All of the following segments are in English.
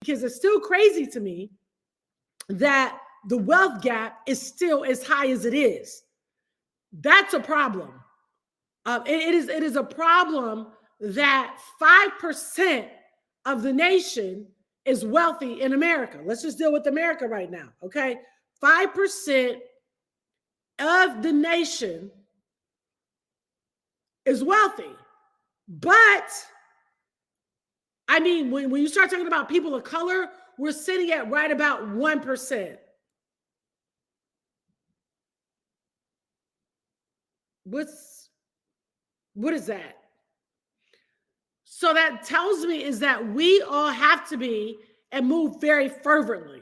because it's still crazy to me that the wealth gap is still as high as it is. That's a problem. It is a problem that 5% of the nation is wealthy in America. Let's just deal with America right now, okay? 5% of the nation is wealthy. But, I mean, when you start talking about people of color, we're sitting at right about 1%. What is that? So that tells me is that we all have to be and move very fervently.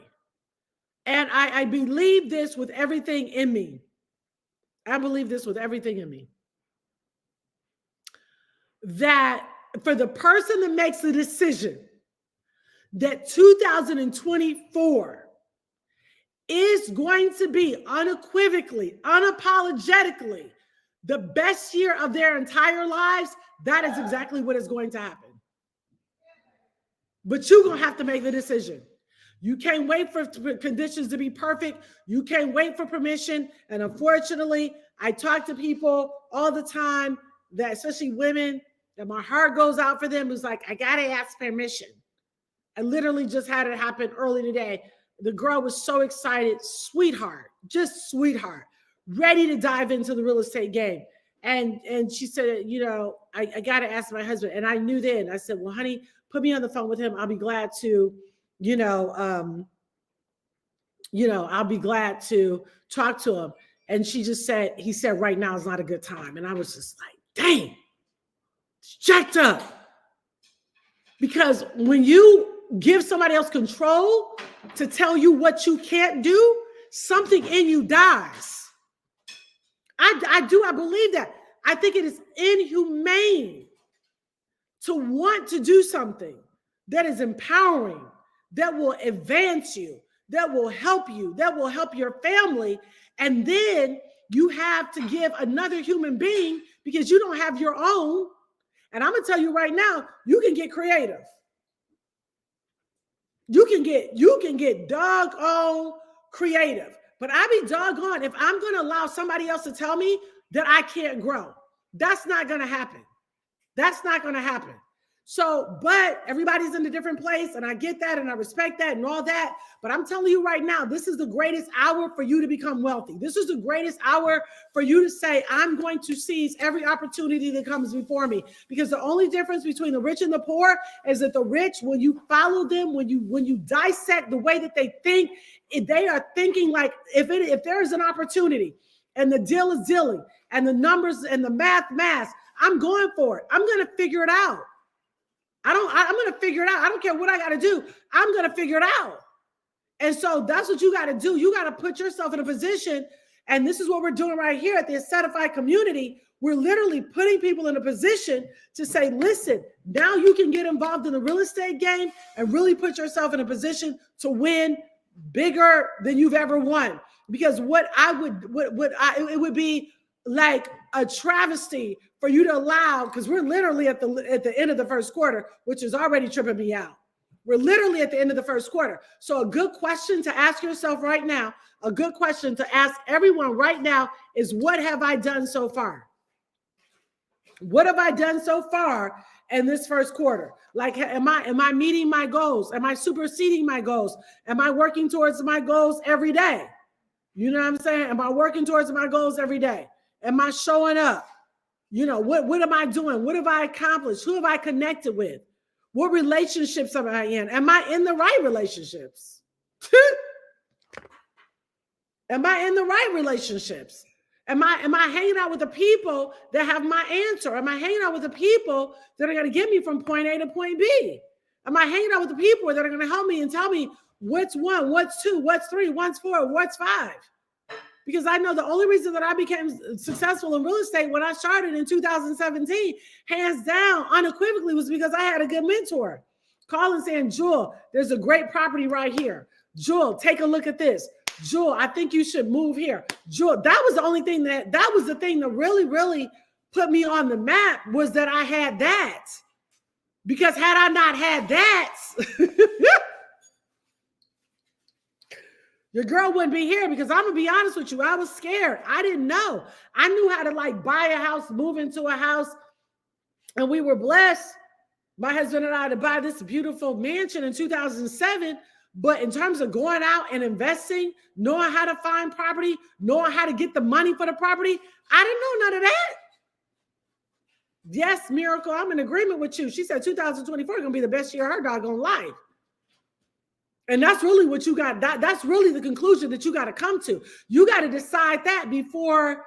And I believe this with everything in me. I believe this with everything in me. That for the person that makes the decision that 2024 is going to be unequivocally, unapologetically the best year of their entire lives, that is exactly what is going to happen. But you're going to have to make the decision. You can't wait for conditions to be perfect. You can't wait for permission. And unfortunately, I talk to people all the time that, especially women, that my heart goes out for them. Who's like, I got to ask permission. I literally just had it happen early today. The girl was so excited, sweetheart, just sweetheart, ready to dive into the real estate game. And she said, you know, I got to ask my husband. And I knew then, I said, well, honey, put me on the phone with him. I'll be glad to, I'll be glad to talk to him. And she just said, he said, right now is not a good time. And I was just like, dang, it's jacked up. Because when you give somebody else control to tell you what you can't do, something in you dies. I believe that. I think it is inhumane to want to do something that is empowering, that will advance you, that will help you, that will help your family. And then you have to give another human being because you don't have your own. And I'm going to tell you right now, you can get creative. You can get doggone creative. But I be doggone if I'm going to allow somebody else to tell me that I can't grow. That's not going to happen. That's not going to happen. So, but everybody's in a different place, and I get that, and I respect that, and all that. But I'm telling you right now, this is the greatest hour for you to become wealthy. This is the greatest hour for you to say, I'm going to seize every opportunity that comes before me. Because the only difference between the rich and the poor is that the rich, when you follow them, when you dissect the way that they think, they are thinking like if there is an opportunity and the deal is dealing and the numbers and the math, I'm going for it. I'm going to figure it out. I'm going to figure it out. I don't care what I got to do. I'm going to figure it out. And so that's what you got to do. You got to put yourself in a position. And this is what we're doing right here at the Acetified community. We're literally putting people in a position to say, listen, now you can get involved in the real estate game and really put yourself in a position to win bigger than you've ever won. Because it would be like a travesty for you to allow, because we're literally at the end of the first quarter, which is already tripping me out. We're literally at the end of the first quarter. So a good question to ask yourself right now, a good question to ask everyone right now is, what have I done so far? What have I done so far in this first quarter? Like, am I meeting my goals? Am I superseding my goals? Am I working towards my goals every day? You know what I'm saying? Am I working towards my goals every day? Am I showing up? You know, what am I doing? What have I accomplished? Who have I connected with? What relationships am I in? Am I in the right relationships? Am I in the right relationships? Am I hanging out with the people that have my answer? Am I hanging out with the people that are going to get me from point A to point B? Am I hanging out with the people that are going to help me and tell me what's 1, what's 2, what's 3, what's 4, what's 5? Because I know the only reason that I became successful in real estate when I started in 2017, hands down, unequivocally, was because I had a good mentor. Calling saying, Jewel, there's a great property right here. Jewel, take a look at this. Jewel, I think you should move here. Jewel, that was the only thing that was the thing that really, really put me on the map, was that I had that. Because had I not had that, Your girl wouldn't be here because I'm gonna be honest with you. I was scared. I didn't know. I knew how to like buy a house, move into a house, and we were blessed, my husband and I, to buy this beautiful mansion in 2007. But in terms of going out and investing, knowing how to find property, knowing how to get the money for the property, I didn't know none of that. Yes, Miracle, I'm in agreement with you. She said 2024 is gonna be the best year of her doggone life. And that's really what you got. That's really the conclusion that you got to come to. You got to decide that before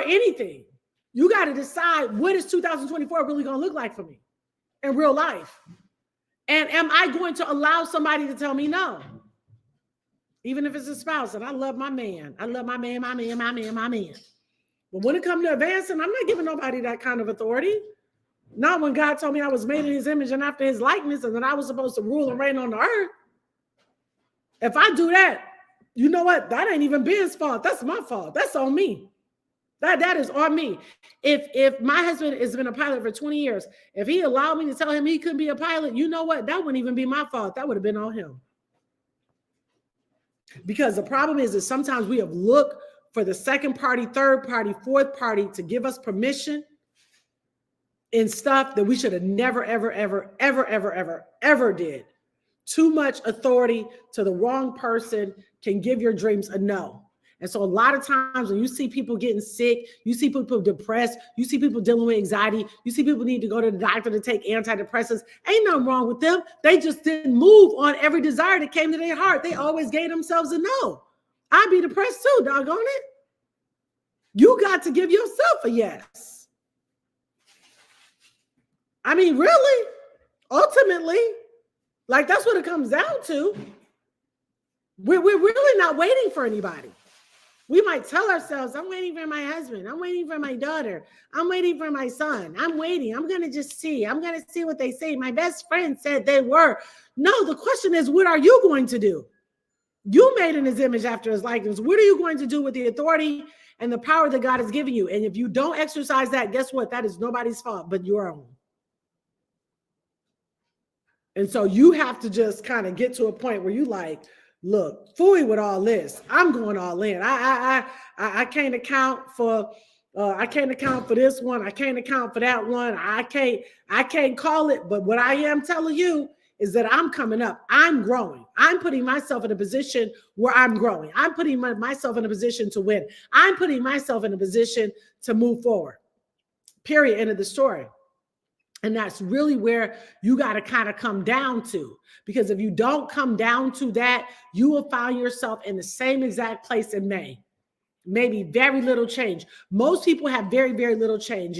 anything. You got to decide, what is 2024 really going to look like for me in real life? And am I going to allow somebody to tell me no? Even if it's a spouse, and I love my man. I love my man. But when it comes to advancing, I'm not giving nobody that kind of authority. Not when God told me I was made in his image and after his likeness, and that I was supposed to rule and reign on the earth. If I do that, you know what? That ain't even Ben's fault. That's my fault. That's on me. That is on me. If my husband has been a pilot for 20 years, if he allowed me to tell him he couldn't be a pilot, you know what? That wouldn't even be my fault. That would have been on him. Because the problem is that sometimes we have looked for the second party, third party, fourth party to give us permission in stuff that we should have never, ever did. Too much authority to the wrong person can give your dreams a no. And so a lot of times when you see people getting sick, you see people depressed, you see people dealing with anxiety, you see people need to go to the doctor to take antidepressants. Ain't nothing wrong with them. They just didn't move on every desire that came to their heart. They always gave themselves a no. I'd be depressed too, doggone it. You got to give yourself a yes. I mean, really, ultimately, like that's what it comes down to. We're really not waiting for anybody. We might tell ourselves, I'm waiting for my husband. I'm waiting for my daughter. I'm waiting for my son. I'm waiting. I'm going to just see. I'm going to see what they say. My best friend said they were. No, the question is, what are you going to do? You made in his image after his likeness. What are you going to do with the authority and the power that God has given you? And if you don't exercise that, guess what? That is nobody's fault but your own. And so you have to just kind of get to a point where you like, look, fooey with all this. I'm going all in. I can't account for this one. I can't account for that one. I can't call it. But what I am telling you is that I'm coming up. I'm growing. I'm putting myself in a position where I'm growing. I'm putting myself in a position to win. I'm putting myself in a position to move forward. Period. End of the story. And that's really where you got to kind of come down to, because if you don't come down to that, you will find yourself in the same exact place in May. Maybe very little change. Most people have very, very little change.